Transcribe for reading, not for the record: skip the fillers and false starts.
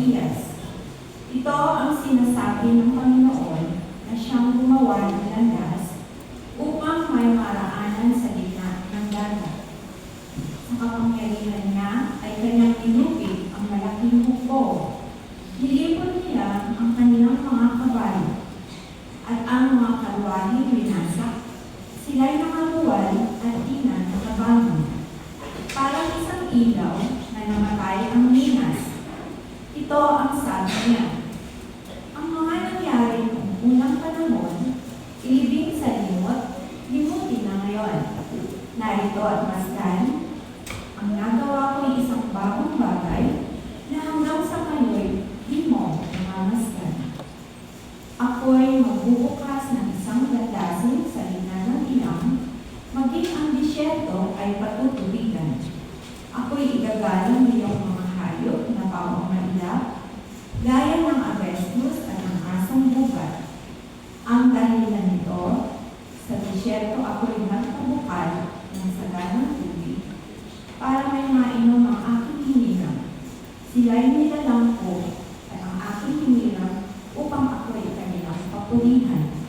Elias. Ito ang sinasabi ng Panginoon na siyang gumawa ng landas upang may maraanan sa gitna ng dagat. Sa kapangyarihan niya ay kanyang inupit ang malaking hukbo. Nilipon niya ang kanilang mga kabayo at ang mga karwaheng winasak. Sila'y nakabuwal at di na nakabangon. Parang isang ilaw na namatay ang minas. Ito ang sabi niya. Ang mga nangyari noong unang panahon, ilibing sa limot, limutin na ngayon. Narito at masdan, ang nagawa ko'y isang bagong bagay na hanggang sa ngayon, di mo namamasdan. Ako'y magbubukas ng isang landasin sa gitna ng ilang, maging ang disyerto ay patutubigan. Ako'y igagalang iyong mga hayop na pamamaila, gaya ng avestus at ng asong bugat. Ang dahilan nito, sa disyerto ako'y nagpabukal ng saganang tubig, para may mainom ang aking hinirang. Sila'y nilalang ko at ang aking hinirang upang ako'y kanilang papulihan.